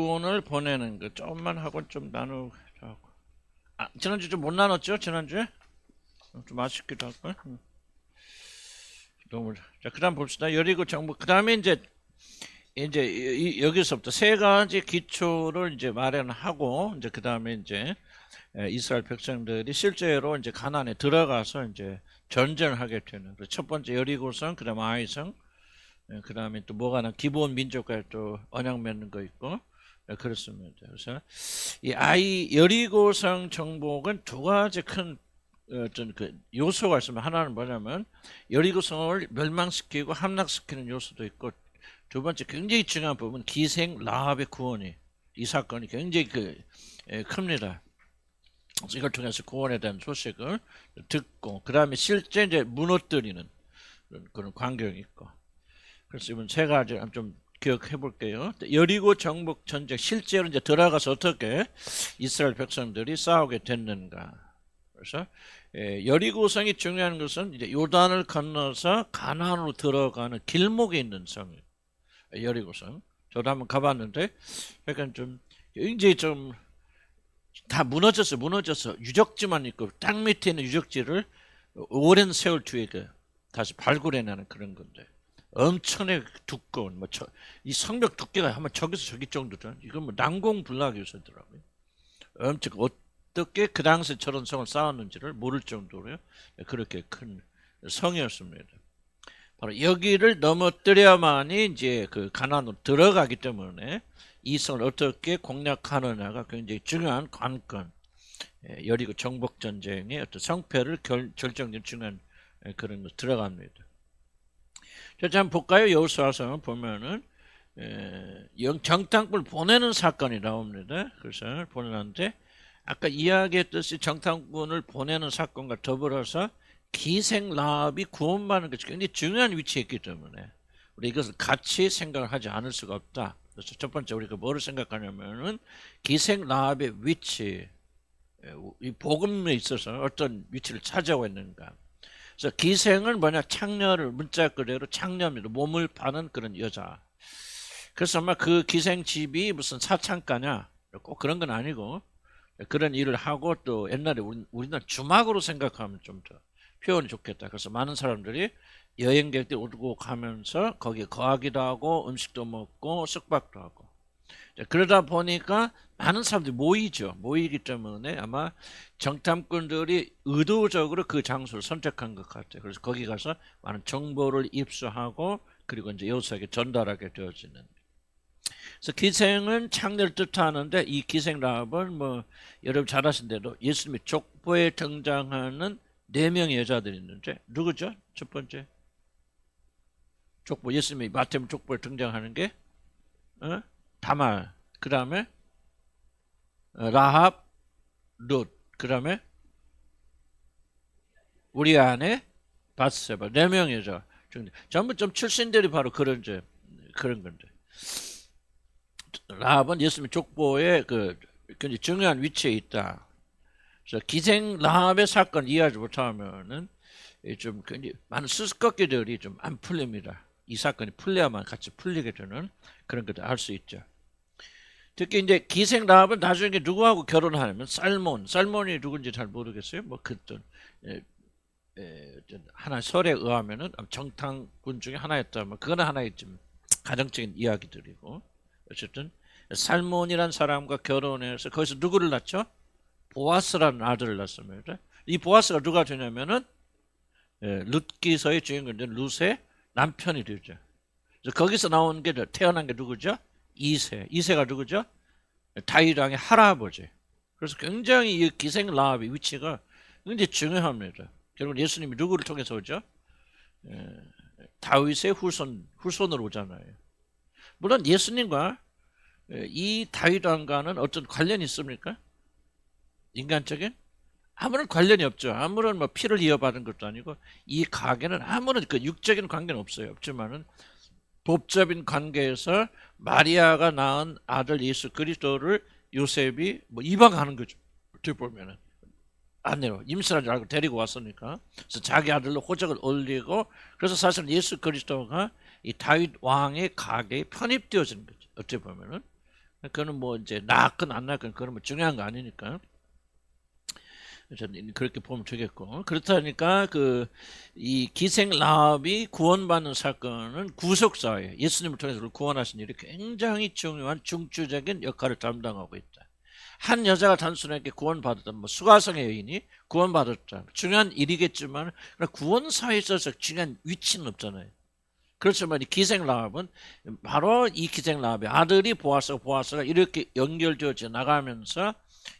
장군을 보내는 거 조금만 하고 좀 나누고. 지난주 좀 못 나눴죠? 지난주에 좀 아쉽기도 하고. 너무. 자, 그다음 봅시다. 여리고 정복. 그다음에 이제 여기서부터 세 가지 기초를 이제 마련하고, 이제 그다음에 이제 이스라엘 백성들이 실제로 이제 가나안에 들어가서 이제 전쟁을 하게 되는. 첫 번째 여리고성, 그다음 아이성, 그다음에 또 뭐가 나 기본 민족과 또 언약 맺는 거 있고. 그렇습니다. 그래서 이 여리고성 정복은 두 가지 큰 어떤 그 요소가 있으면, 하나는 뭐냐면 여리고성을 멸망시키고 함락시키는 요소도 있고, 두 번째 굉장히 중요한 부분, 기생 라합의 구원이, 이 사건이 굉장히 큽니다. 이걸 통해서 구원에 대한 소식을 듣고, 그 다음에 실제 이제 무너뜨리는 그런 광경이 있고. 그래서 이번 세 가지 좀 기억해 볼게요. 여리고 정복 전쟁, 실제로 이제 들어가서 어떻게 이스라엘 백성들이 싸우게 됐는가. 그래서 여리고성이 중요한 것은 이제 요단을 건너서 가나안으로 들어가는 길목에 있는 성이에요. 여리고성. 저도 한번 가봤는데, 약간 좀 굉장히 좀 다 무너졌어. 유적지만 있고, 땅 밑에 있는 유적지를 오랜 세월 뒤에 다시 발굴해내는 그런 건데, 엄청나게 두꺼운, 이 성벽 두께가 한번 저기서 저기 정도죠. 이건 뭐 난공불락 요소더라고요. 엄청 어떻게 그 당시 저런 성을 쌓았는지를 모를 정도로 그렇게 큰 성이었습니다. 바로 여기를 넘어뜨려야만이 이제 그 가나안으로 들어가기 때문에 이 성을 어떻게 공략하느냐가 굉장히 중요한 관건. 여리고 정복 전쟁의 어떤 성패를 결정짓는 중요한 그런 거 들어갑니다. 자, 한번 볼까요? 여호수아서 보면은 정탐꾼을 보내는 사건이 나옵니다. 그래서 보내는데, 아까 이야기했듯이 정탐꾼을 보내는 사건과 더불어서 기생 라합이 구원받는 것이 굉장히 중요한 위치에 있기 때문에 우리 이것을 같이 생각을 하지 않을 수가 없다. 그래서 첫 번째 우리가 뭐를 생각하냐면은 기생 라합의 위치, 이 복음에 있어서 어떤 위치를 차지하고 있는가. 그래서 기생은 뭐냐, 창녀를, 문자 그대로 창녀입니다. 몸을 파는 그런 여자. 그래서 아마 그 기생 집이 무슨 사창가냐, 꼭 그런 건 아니고 그런 일을 하고, 또 옛날에 우리는 주막으로 생각하면 좀 더 표현이 좋겠다. 그래서 많은 사람들이 여행객들이 오고 가면서 거기에 거하기도 하고 음식도 먹고 숙박도 하고, 그러다 보니까 많은 사람들이 모이기 때문에 아마 정탐꾼들이 의도적으로 그 장소를 선택한 것 같아요. 그래서 거기 가서 많은 정보를 입수하고, 그리고 이제 여호수아에게 전달하게 되어지는. 그래서 기생은 창녀를 뜻하는데, 이 기생 라합은 뭐 여러분 잘 아신 대로 예수님의 족보에 등장하는 4명의 여자들이 있는데, 누구죠? 첫 번째 족보, 예수님이 마태복음 족보에 등장하는 게 다말, 그 다음에 라합, 룻, 그 다음에 우리 아내 바스eba, 4명의 여자. 전부 좀 출신들이 바로 그런 건데, 라합은 예수님 족보에 굉장히 중요한 위치에 있다. 그래서 기생 라합의 사건 이해하지 못하면은 좀 굉장히 많은 수수께끼들이 좀 안 풀립니다. 이 사건이 풀려야만 같이 풀리게 되는 그런 것들 알 수 있죠. 특히 이제 기생 라합은 나중에 누구하고 결혼하냐면 살몬이 누군지 잘 모르겠어요. 뭐 그랬던 하나 설에 의하면은 정탐꾼 중에 하나였다. 뭐 그거는 하나의 좀 가정적인 이야기들이고, 어쨌든 살몬이란 사람과 결혼해서 거기서 누구를 낳죠? 보아스라는 아들을 낳습니다. 이 보아스가 누가 되냐면은 룻기서의 주인공인 룻의 남편이 되죠. 그래서 거기서 나온 게, 태어난 게 누구죠? 이세가 누구죠? 다윗 왕의 할아버지. 그래서 굉장히 이 기생 라합의 위치가 굉장히 중요합니다. 결국 예수님이 누구를 통해서 오죠? 다윗의 후손으로 오잖아요. 물론 예수님과 이 다윗 왕과는 어떤 관련이 있습니까? 인간적인? 아무런 관련이 없죠. 아무런 뭐 피를 이어받은 것도 아니고, 이 가계는 아무런 그 육적인 관계는 없지만은 법적인 관계에서 마리아가 낳은 아들 예수 그리스도를 요셉이 뭐 입양하는 거죠. 어떻게 보면은 아내로 임신한 줄 알고 데리고 왔으니까. 그래서 자기 아들로 호적을 올리고, 그래서 사실 예수 그리스도가 이 다윗 왕의 가계에 편입되어지는 거죠. 어떻게 보면은 그거는 뭐 이제 낳건 안 낳건 그건 뭐 중요한 거 아니니까. 저는 그렇게 보면 되겠고, 그렇다니까 그 이 기생 라합이 구원받는 사건은 구속사예요. 예수님을 통해서 우리를 구원하신 일이 굉장히 중요한 중추적인 역할을 담당하고 있다. 한 여자가 단순하게 구원받았다, 뭐 수가성의 여인이 구원받았다, 중요한 일이겠지만 구원사에 있어서 중요한 위치는 없잖아요. 그렇지만 이 기생 라합은 바로 이 기생 라합의 아들이 보아스가 이렇게 연결되어져 나가면서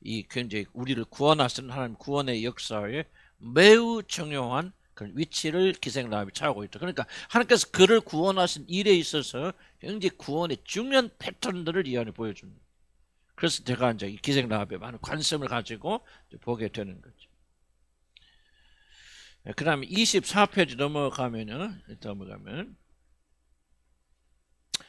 이 굉장히 우리를 구원하시는 하나님 구원의 역사에 매우 중요한 그런 위치를 기생 라합이 차고 있다. 그러니까 하나님께서 그를 구원하신 일에 있어서 굉장히 구원의 중요한 패턴들을 이 안에 보여줍니다. 그래서 제가 이제 이 기생 라합에 많은 관심을 가지고 보게 되는 거죠. 그 다음에 24페이지 넘어가면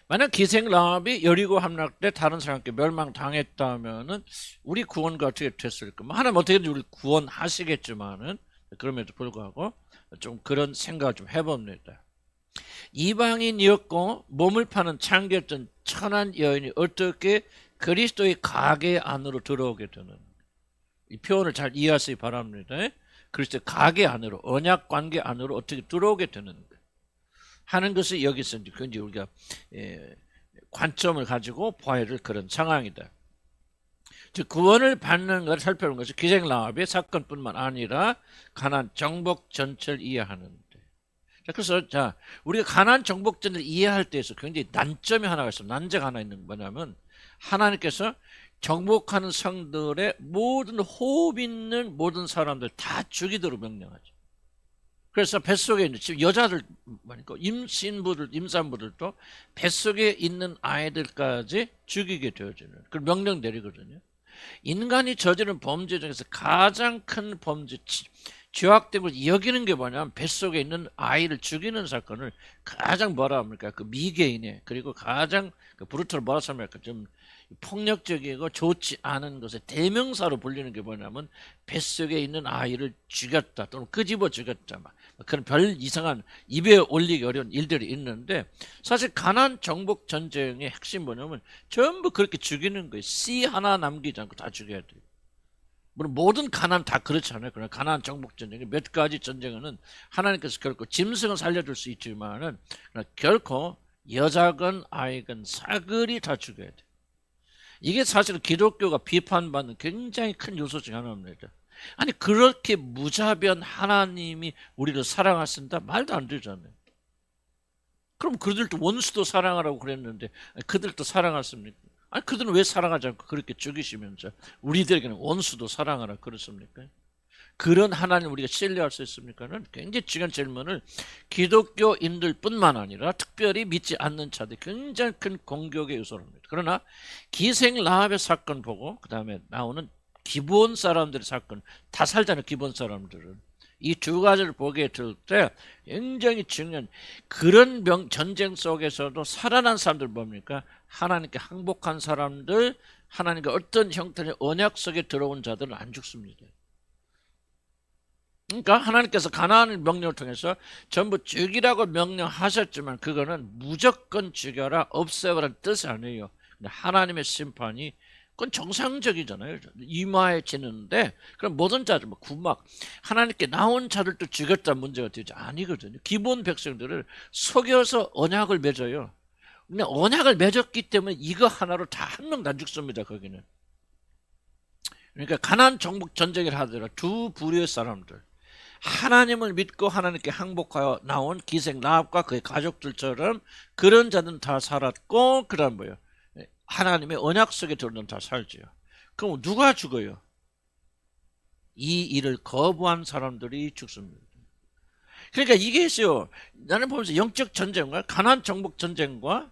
만약 기생 라합이 여리고 함락 때 다른 사람께 멸망당했다면은 우리 구원과 어떻게 됐을까? 뭐 하나님 어떻게든 우리 구원하시겠지만은 그럼에도 불구하고 좀 그런 생각을 좀 해봅니다. 이방인이었고 몸을 파는 창기였던 천한 여인이 어떻게 그리스도의 가게 안으로 들어오게 되는, 이 표현을 잘 이해하시기 바랍니다. 그리스도의 가게 안으로, 언약 관계 안으로 어떻게 들어오게 되는 하는 것이 여기서 이제 굉장히 우리가 관점을 가지고 봐야 될 그런 상황이다. 즉 구원을 받는 것을 살펴보는 것이 기생 라합의 사건뿐만 아니라 가나안 정복 전체를 이해하는데, 그래서 자 우리가 가나안 정복 전체를 이해할 때에서 굉장히 난점이 하나가 있어. 난제가 하나 있는 게 뭐냐면 하나님께서 정복하는 성들의 모든 호흡 있는 모든 사람들 다 죽이도록 명령하죠. 그래서 뱃속에 있는 지금 여자들, 임산부들도 뱃속에 있는 아이들까지 죽이게 되어지는 그런 명령 내리거든요. 인간이 저지른 범죄 중에서 가장 큰 범죄, 죄악됨을 여기는 게 뭐냐면 뱃속에 있는 아이를 죽이는 사건을 가장 뭐라 합니까? 그 미개인의, 그리고 가장 그 브루트를 뭐라 합니까? 좀 폭력적이고 좋지 않은 것의 대명사로 불리는 게 뭐냐면 뱃속에 있는 아이를 죽였다 또는 끄집어 죽였다, 막 그런 별 이상한 입에 올리기 어려운 일들이 있는데, 사실 가나안 정복 전쟁의 핵심 뭐냐면 전부 그렇게 죽이는 거예요. 씨 하나 남기지 않고 다 죽여야 돼요. 물론 모든 가나안 다 그렇지 않아요. 그러나 가나안 정복 전쟁의 몇 가지 전쟁은 하나님께서 결코 짐승은 살려줄 수 있지만은 결코 여자건 아이건 사글이 다 죽여야 돼요. 이게 사실은 기독교가 비판받는 굉장히 큰 요소 중 하나입니다. 아니 그렇게 무자비한 하나님이 우리를 사랑하신다? 말도 안 되잖아요. 그럼 그들도 원수도 사랑하라고 그랬는데 그들도 사랑하십니까? 아니 그들은 왜 사랑하지 않고 그렇게 죽이시면서 우리들에게는 원수도 사랑하라 그렇습니까? 그런 하나님 우리가 신뢰할 수 있습니까는 굉장히 중요한 질문을 기독교인들 뿐만 아니라 특별히 믿지 않는 자들이 굉장히 큰 공격의 요소를 합니다. 그러나 기생 라합의 사건 보고 그 다음에 나오는 기본 사람들의 사건, 다 살잖아요. 기본 사람들은 이 두 가지를 보게 될 때 굉장히 중요한 그런 전쟁 속에서도 살아난 사람들 뭡니까? 하나님께 항복한 사람들, 하나님과 어떤 형태의 언약 속에 들어온 자들은 안 죽습니다. 그러니까 하나님께서 가나안의 명령을 통해서 전부 죽이라고 명령하셨지만 그거는 무조건 죽여라, 없애버라는 뜻이 아니에요. 하나님의 심판이 그건 정상적이잖아요. 이마에 지는데 그럼 모든 자들, 뭐 구막 하나님께 나온 자들도 죽였다 문제가 되지 아니거든요. 기본 백성들을 속여서 언약을 맺어요. 근데 언약을 맺었기 때문에 이거 하나로 다 한 명도 안 죽습니다. 거기는. 그러니까 가나안 정복 전쟁을 하더라도 두 부류의 사람들, 하나님을 믿고 하나님께 항복하여 나온 기생 라합과 그의 가족들처럼 그런 자들은 다 살았고, 그 다음 뭐예요? 하나님의 언약 속에 들어오는 다 살지요. 그럼 누가 죽어요? 이 일을 거부한 사람들이 죽습니다. 그러니까 이게 있어요. 나는 보면서 영적 전쟁과 가나안 정복 전쟁과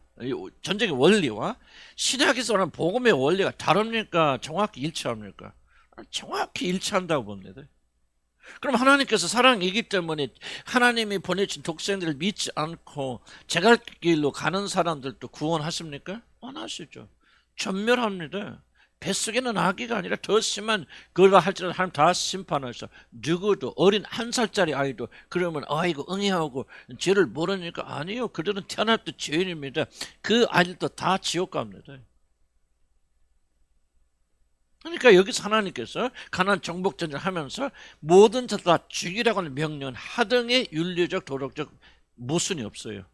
전쟁의 원리와 신약에서 말하는 복음의 원리가 다릅니까? 정확히 일치합니까? 정확히 일치한다고 봅니다. 그럼 하나님께서 사랑이기 때문에 하나님이 보내신 독생들을 믿지 않고 제갈 길로 가는 사람들도 구원하십니까? 원하시죠. 전멸합니다. 뱃속에는 아기가 아니라 더 심한 그걸 할지라도 하나님 다 심판하셔. 누구도 어린 1살짜리 아이도 그러면 아이고 응애하고 죄를 모르니까 아니요. 그들은 태어날 때 죄인입니다. 그 아이들도 다 지옥 갑니다. 그러니까 여기서 하나님께서 가나안 정복 전쟁을 하면서 모든 자 다 죽이라고 하는 명령은 하등의 윤리적 도덕적 모순이 없어요.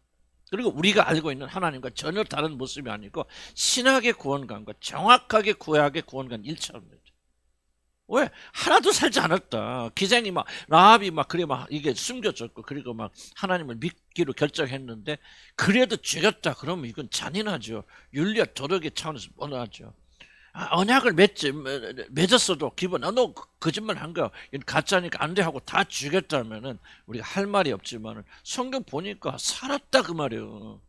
그리고 우리가 알고 있는 하나님과 전혀 다른 모습이 아니고 신학의 구원관과 정확하게 구약의 구원관 일치합니다. 왜? 하나도 살지 않았다. 기생이 막 라합이 막 그래 막 이게 숨겨졌고 그리고 막 하나님을 믿기로 결정했는데 그래도 죽였다. 그러면 이건 잔인하죠. 윤리와 도덕의 차원에서 뻔하죠. 언약을 맺었어도 기본 너 거짓말 한 거야. 이건 가짜니까 안 돼 하고 다 죽였다면은 우리가 할 말이 없지만은 성경 보니까 살았다 그 말이에요.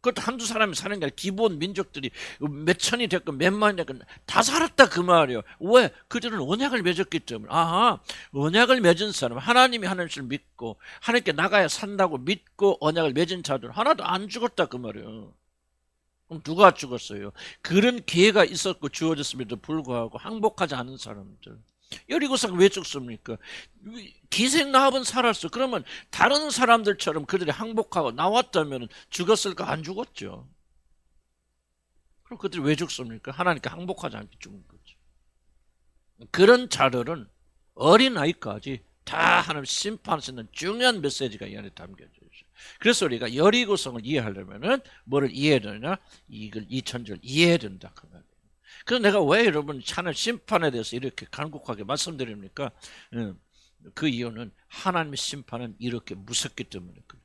그것도 한두 사람이 사는 게 아니라 기본 민족들이 몇 천이 됐건 몇 만이 됐건 다 살았다 그 말이에요. 왜? 그들은 언약을 맺었기 때문에. 아하, 언약을 맺은 사람, 하나님이 하나님을 믿고 하나님께 나가야 산다고 믿고 언약을 맺은 자들은 하나도 안 죽었다 그 말이에요. 그럼 누가 죽었어요? 그런 기회가 있었고 주어졌음에도 불구하고 항복하지 않은 사람들. 여리고성 왜 죽습니까? 기생 라합은 살았어. 그러면 다른 사람들처럼 그들이 항복하고 나왔다면 죽었을까? 안 죽었죠. 그럼 그들이 왜 죽습니까? 하나님께 항복하지 않게 죽은 거죠. 그런 자들은 어린아이까지 다 하나님 심판하시는 중요한 메시지가 이 안에 담겨져 있어요. 그래서 우리가 여리고성을 이해하려면은 뭐를 이해해야 되느냐? 이 천지를 이해해야 된다. 그 말이에요. 그래서 내가 왜 여러분 하나님 심판에 대해서 이렇게 간곡하게 말씀드립니까? 그 이유는 하나님의 심판은 이렇게 무섭기 때문에 그래요.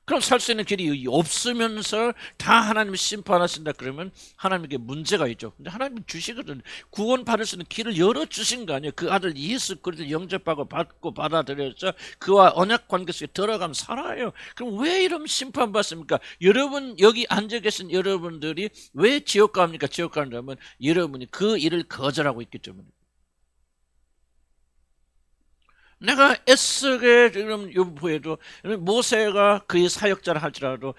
그럼 살 수 있는 길이 없으면서 다 하나님이 심판하신다 그러면 하나님에게 문제가 있죠. 근데 하나님이 주시거든. 구원 받을 수 있는 길을 열어주신 거 아니에요. 그 아들 예수 그리스도 영접하고 받고 받아들여서 그와 언약 관계 속에 들어가면 살아요. 그럼 왜 이런 심판 받습니까? 여러분 여기 앉아 계신 여러분들이 왜 지옥 갑니까? 지옥 간다면 여러분이 그 일을 거절하고 있기 때문에. 내가 애쓰게 지금 요보에도 모세가 그의 사역자를 할지라도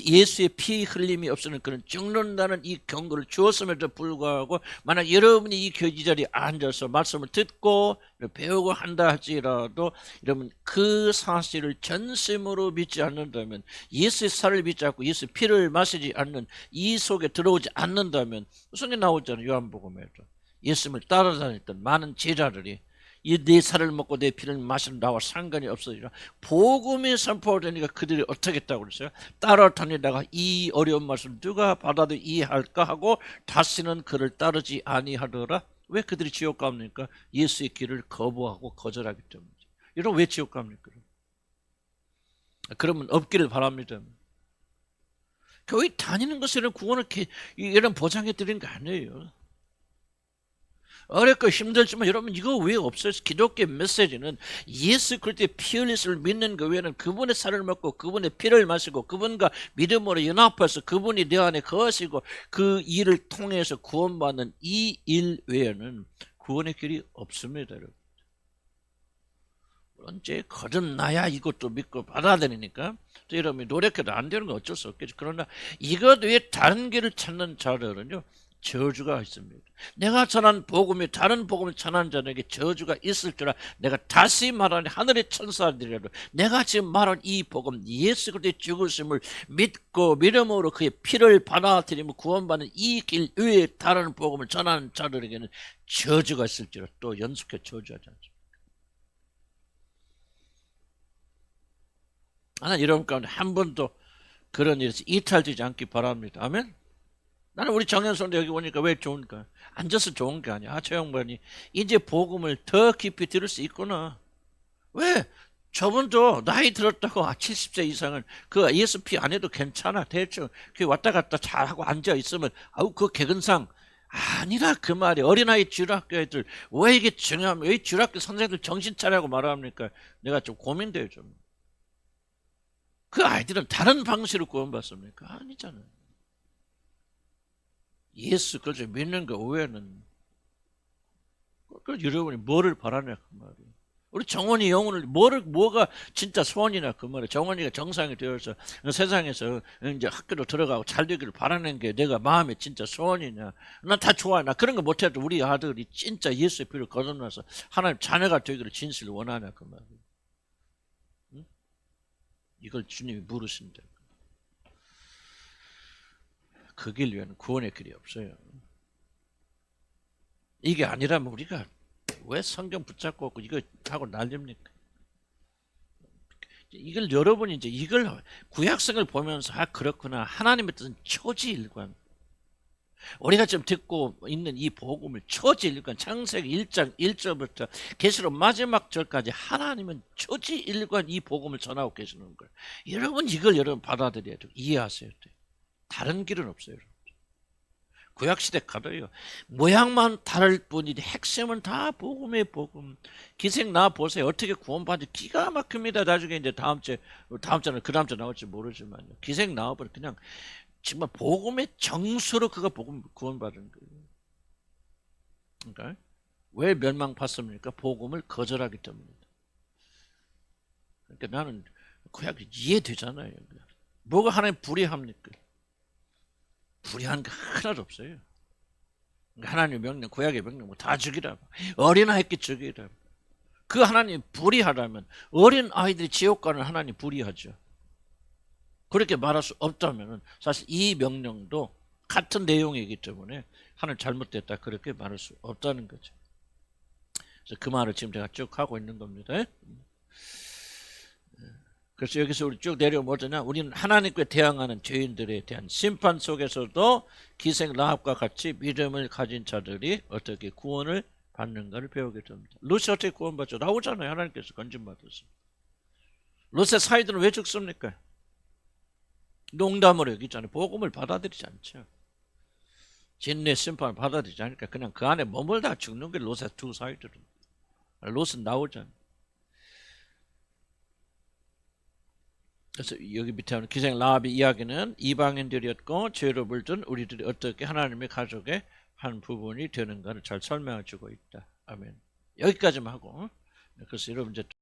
예수의 피 흘림이 없으는 그런 죽는다는 이 경고를 주었음에도 불구하고 만약 여러분이 이 자리에 앉아서 말씀을 듣고 배우고 한다 할지라도 여러분 그 사실을 전심으로 믿지 않는다면 예수의 살을 믿지 않고 예수의 피를 마시지 않는 이 속에 들어오지 않는다면 성경 나오잖아요. 요한복음에도 예수님을 따라다녔던 많은 제자들이 이 내 살을 먹고 내 피를 마시는 나와 상관이 없어지라. 복음이 선포되니까 그들이 어떻게 했다고 그랬어요? 따라다니다가 이 어려운 말씀을 누가 받아도 이해할까 하고 다시는 그를 따르지 아니하더라. 왜 그들이 지옥 갑니까? 예수의 길을 거부하고 거절하기 때문이죠. 여러분 왜 지옥 갑니까? 그러면 없기를 바랍니다. 교회 다니는 것은 구원을 이런 보장해 드리는 거 아니에요. 어렵고 힘들지만 여러분 이거 왜 없어요? 기독교 메시지는 예수 그리스도의 피 흘리심을 믿는 그 외에는 그분의 살을 먹고 그분의 피를 마시고 그분과 믿음으로 연합해서 그분이 내 안에 거하시고 그 일을 통해서 구원받는 이 일 외에는 구원의 길이 없습니다. 여러분. 언제 거듭나야 이것도 믿고 받아들이니까 또 여러분이 노력해도 안 되는 건 어쩔 수 없겠죠. 그러나 이것 외에 다른 길을 찾는 자들은요 저주가 있습니다. 내가 전한 복음이 다른 복음을 전하는 자들에게 저주가 있을 줄 알아. 내가 다시 말하니 하늘의 천사들이라도 내가 지금 말한 이 복음 예수 그리스도의 죽으심을 믿고 믿음으로 그의 피를 받아들이며 구원받는 이 길 외에 다른 복음을 전하는 자들에게는 저주가 있을지라. 또 연속해 저주하지 않습니다. 하나 여러분 가운데 한 번도 그런 일에서 이탈되지 않기 바랍니다. 아멘. 나는 우리 정현선도 여기 오니까 왜 좋은가? 앉아서 좋은 게 아니야. 저 양반이 이제 복음을 더 깊이 들을 수 있구나. 왜? 저분도 나이 들었다고 70세 이상은 그 예수 피 안 해도 괜찮아. 대충 그 왔다 갔다 잘하고 앉아 있으면 아우 그 개근상 아니라 그 말이. 어린아이 주일학교 애들 왜 이게 중요하면 왜 주일학교 선생님들 정신 차리라고 말합니까? 내가 좀 고민돼요 좀. 그 아이들은 다른 방식으로 구원받습니까? 아니잖아요. 예수 그리스도 믿는 거 외에는 여러분이 뭐를 바라냐 그 말이에요. 우리 정원이 영혼을 뭐가 진짜 소원이냐 그 말이에요. 정원이가 정상이 되어서 세상에서 이제 학교로 들어가고 잘 되기를 바라는 게 내가 마음에 진짜 소원이냐. 난 다 좋아. 나 그런 거 못해도 우리 아들이 진짜 예수의 피를 거듭나서 하나님 자녀가 되기를 진실을 원하냐 그 말이에요. 응? 이걸 주님이 물으신다. 그 길 위에는 구원의 길이 없어요. 이게 아니라면 우리가 왜 성경 붙잡고 이거 하고 난립니까? 이걸 여러분이 이제 이걸 구약성을 보면서 그렇구나, 하나님의 뜻은 초지일관, 우리가 지금 듣고 있는 이 복음을 초지일관, 창세기 1장 1절부터 계시록 마지막 절까지 하나님은 초지일관 이 복음을 전하고 계시는 거예요. 여러분 이걸 여러분 받아들여야 돼요. 이해하셔야 돼요. 다른 길은 없어요. 구약시대 가도요, 모양만 다를 뿐이지 핵심은 다 복음의 복음. 기생 나 보세요. 어떻게 구원받지? 기가 막힙니다. 나중에 이제 다음 주는 그 다음 주 나올지 모르지만요, 기생 나와버려 그냥 정말 복음의 정수로 그가 복음 구원받은 거예요. 그러니까 왜 멸망받습니까? 복음을 거절하기 때문입니다. 그러니까 나는 구약이 이해되잖아요. 뭐가 하나님 불의합니까? 불의한 게 하나도 없어요. 하나님의 명령, 구약의 명령 다 죽이라, 어린아이께 죽이라. 그 하나님 불의하라면 어린 아이들이 지옥 가는 하나님 불의하죠. 그렇게 말할 수 없다면 사실 이 명령도 같은 내용이기 때문에 하나님 잘못됐다 그렇게 말할 수 없다는 거죠. 그래서 그 말을 지금 제가 쭉 하고 있는 겁니다. 그래서 여기서 우리 쭉 내려오자냐, 우리는 하나님께 대항하는 죄인들에 대한 심판 속에서도 기생 라합과 같이 믿음을 가진 자들이 어떻게 구원을 받는가를 배우게 됩니다. 롯이 어떻게 구원받죠? 나오잖아요. 하나님께서 건진받아서. 롯의 사이들은 왜 죽습니까? 농담으로 여기잖아요. 복음을 받아들이지 않죠. 진리의 심판을 받아들이지 않으니까 그냥 그 안에 머물다 죽는 게 롯의 두 사이들은. 롯은 나오잖아요. 그래서 여기 밑에 하는 기생 라합의 이야기는 이방인들이었고 죄로 물든 우리들이 어떻게 하나님의 가족의 한 부분이 되는가를 잘 설명해 주고 있다. 아멘. 여기까지만 하고, 그래서 여러분 이제